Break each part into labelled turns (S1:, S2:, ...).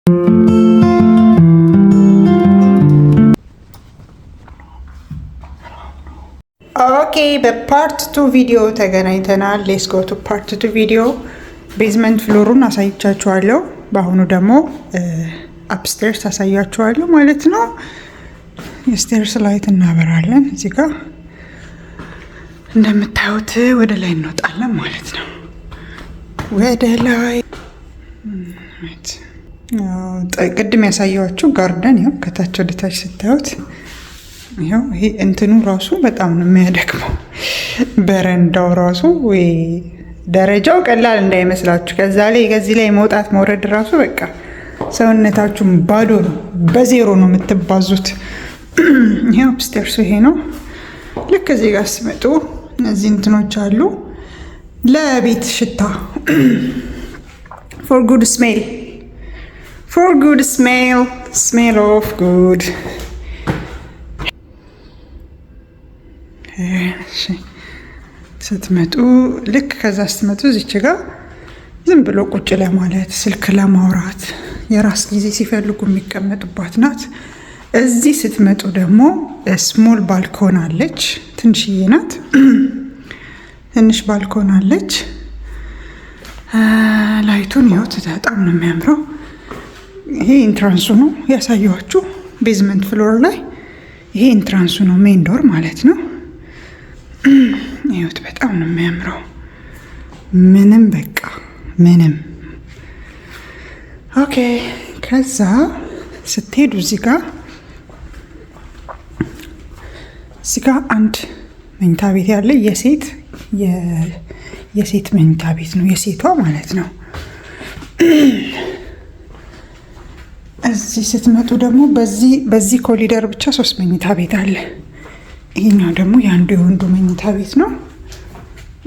S1: ኦኬ በፓርት 2 ቪዲዮ ተገናኝተናል። ሌትስ ጎ ቱ ፓርት 2 ቪዲዮ። ቤዝመንት ፍሎሩን አሳይቻችኋለሁ። በአሁኑ ደግሞ አፕስቴርስ አሳያችኋለሁ ማለት ነው። የስቴርስ ላይት እናበራለን። እዚህ ጋር እንደምታዩት ወደ ላይ እንወጣለን ማለት ነው። ወደ ላይ ቅድም ያሳየኋችሁ ጋርደን ይኸው ከታች ወደ ታች ስታዩት ይሄው ይሄ እንትኑ ራሱ በጣም ነው የሚያደክመው። በረንዳው ራሱ ወይ ደረጃው ቀላል እንዳይመስላችሁ። ከዚህ ላይ መውጣት መውረድ ራሱ በቃ ሰውነታችሁም ባዶ ነው፣ በዜሮ ነው የምትባዙት። ይሄው አፕስቴርሱ ይሄ ነው። ልክ እዚህ ጋር ሲመጡ እነዚህ እንትኖች አሉ ለቤት ሽታ for good smell of good ስትመጡ ልክ ከዛ ስትመጡ እዚች ጋር ዝም ብሎ ቁጭ ለማለት ስልክ ለማውራት የራስ ጊዜ ሲፈልጉ የሚቀመጡባት ናት። እዚህ ስትመጡ ደግሞ ስሞል ባልኮን አለች፣ ትንሽዬ ናት። ትንሽ ባልኮን አለች። ላይቱን ይኸው በጣም ነው የሚያምረው። ይሄ ኢንትራንሱ ነው ያሳየኋችሁ ቤዝመንት ፍሎር ላይ። ይሄ ኢንትራንሱ ነው፣ ሜን ዶር ማለት ነው። ይኸውት በጣም ነው የሚያምረው። ምንም በቃ ምንም። ኦኬ ከዛ ስትሄዱ እዚህ ጋር አንድ መኝታ ቤት ያለ የሴት መኝታ ቤት ነው፣ የሴቷ ማለት ነው። እዚህ ስትመጡ ደግሞ በዚህ ኮሊደር ብቻ 3 መኝታ ቤት አለ። ይሄኛው ደግሞ የወንዱ መኝታ ቤት ነው።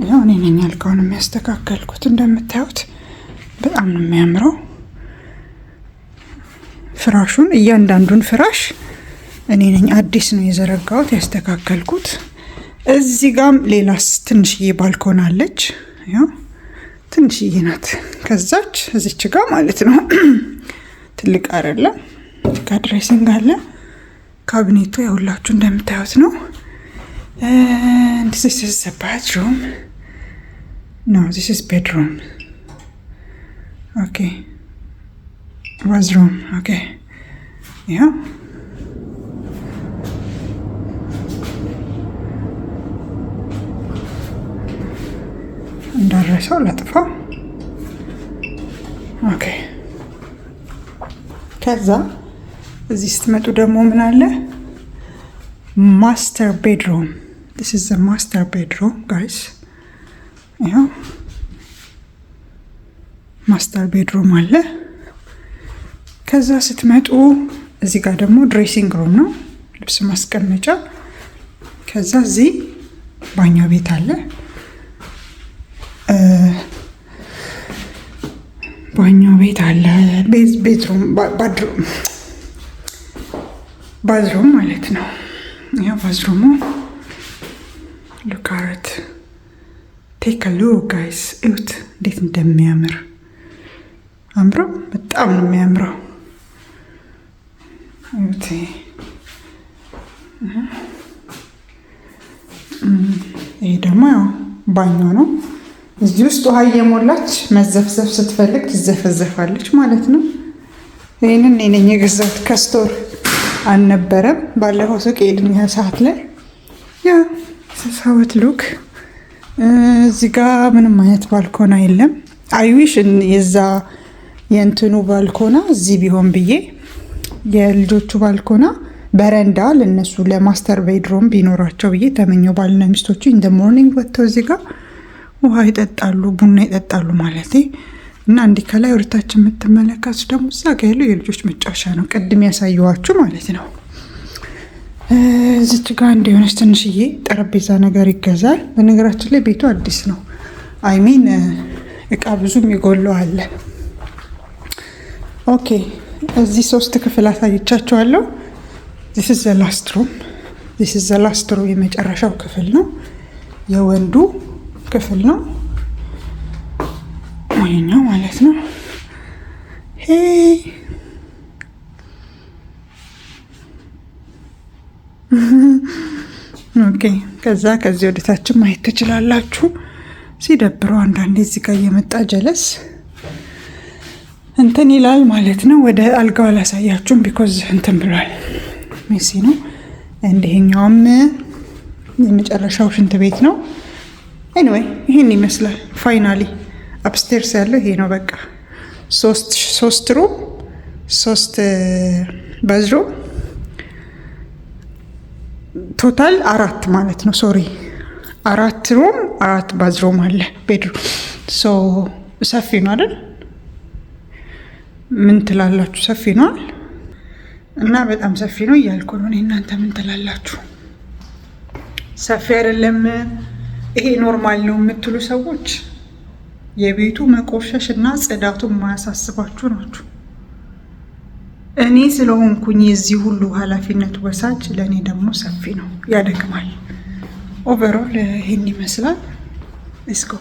S1: ያው እኔ ነኝ አልጋውን የሚያስተካከልኩት። እንደምታዩት በጣም ነው የሚያምረው። ፍራሹን እያንዳንዱን ፍራሽ እኔ ነኝ አዲስ ነው የዘረጋሁት ያስተካከልኩት። እዚህ ጋም ሌላ ትንሽዬ ባልኮን አለች። ያው ትንሽዬ ናት። ከዛች እዚች ጋር ማለት ነው ትልቅ አይደለም። ጋር ድሬሲንግ አለ። ካቢኔቱ ያውላችሁ እንደምታዩት ነው። this is a bathroom. No, this is bedroom. Okay. Bathroom. Okay. Yeah. እንዳረሰው ላጥፋ። ኦኬ ከዛ እዚህ ስትመጡ ደግሞ ምን አለ? ማስተር ቤድሩም። this is the master bedroom guys. ያው ማስተር ቤድሩም አለ። ከዛ ስትመጡ እዚህ ጋር ደግሞ ድሬሲንግ ሩም ነው፣ ልብስ ማስቀመጫ። ከዛ እዚህ ባኞ ቤት አለ። ባኞ ቤት አለ። ቤድሩም ባዝሩም ማለት ነው። ያው ባዝሩሙ look at it. take a look guys. እዩት እንዴት እንደሚያምር አምሮ በጣም ነው የሚያምረው። እዩት። ይሄ ደግሞ ያው ባኞ ነው። እዚህ ውስጥ ውሃ እየሞላች መዘፍዘፍ ስትፈልግ ትዘፈዘፋለች ማለት ነው። ይሄንን እኔ ነኝ የገዛሁት ከስቶር አልነበረም። ባለፈው ሱቅ ሄድን ሰዓት ላይ ያ ሰሳውት ሉክ። እዚህ ጋር ምንም አይነት ባልኮና የለም። አይዊሽ የዛ የእንትኑ ባልኮና እዚህ ቢሆን ብዬ የልጆቹ ባልኮና በረንዳ ለነሱ ለማስተር ቤድሮም ቢኖራቸው ብዬ ተመኘው። ባልና ሚስቶቹ ኢን ዘ ሞርኒንግ ወጥተው እዚህ ጋር ውሃ ይጠጣሉ፣ ቡና ይጠጣሉ ማለት እና እንዲህ ከላይ ወርታችን የምትመለከቱት ደግሞ እዛ ጋር ያለው የልጆች መጫወቻ ነው፣ ቅድም ያሳየኋችሁ ማለት ነው። እዚች ጋር እንደሆነች ትንሽዬ ጠረጴዛ ነገር ይገዛል። በነገራችን ላይ ቤቱ አዲስ ነው። አይሚን እቃ ብዙም ይጎለው አለ። ኦኬ እዚህ 3 ክፍል አሳይቻችኋለሁ። this is the last room የመጨረሻው ክፍል ነው፣ የወንዱ ክፍል ነው ይሄኛው ማለት ነው። ሄይ ኦኬ። ከዚህ ወደታችን ማየት ትችላላችሁ። ሲደብሩ አንዳንዴ እዚህ ጋር እየመጣ ጀለስ እንትን ይላል ማለት ነው። ወደ አልጋው አላሳያችሁም ቢኮዝ እንትን ብሏል፣ ሜሲ ነው። እንዲህኛውም የመጨረሻው ሽንት ቤት ነው። ኤኒዌይ ይህን ይመስላል። ፋይናሊ አፕስቴርስ ያለው ይሄ ነው። በቃ ሶስት ሩም 3 ባዝሩም ቶታል 4 ማለት ነው። ሶሪ 4 ሩም 4 ባዝሩም አለ። ቤድሩም ሰፊ ነው አይደል? ምን ትላላችሁ? ሰፊ ነው እና በጣም ሰፊ ነው እያልኩ ነው። እናንተ ምን ትላላችሁ? ሰፊ አይደለም ይሄ ኖርማል ነው የምትሉ ሰዎች የቤቱ መቆሸሽ እና ጽዳቱ የማያሳስባችሁ ናችሁ። እኔ ስለሆንኩኝ የዚህ ሁሉ ኃላፊነት ወሳጅ፣ ለእኔ ደግሞ ሰፊ ነው፣ ያደክማል። ኦቨሮል ይህን ይመስላል። እስኮ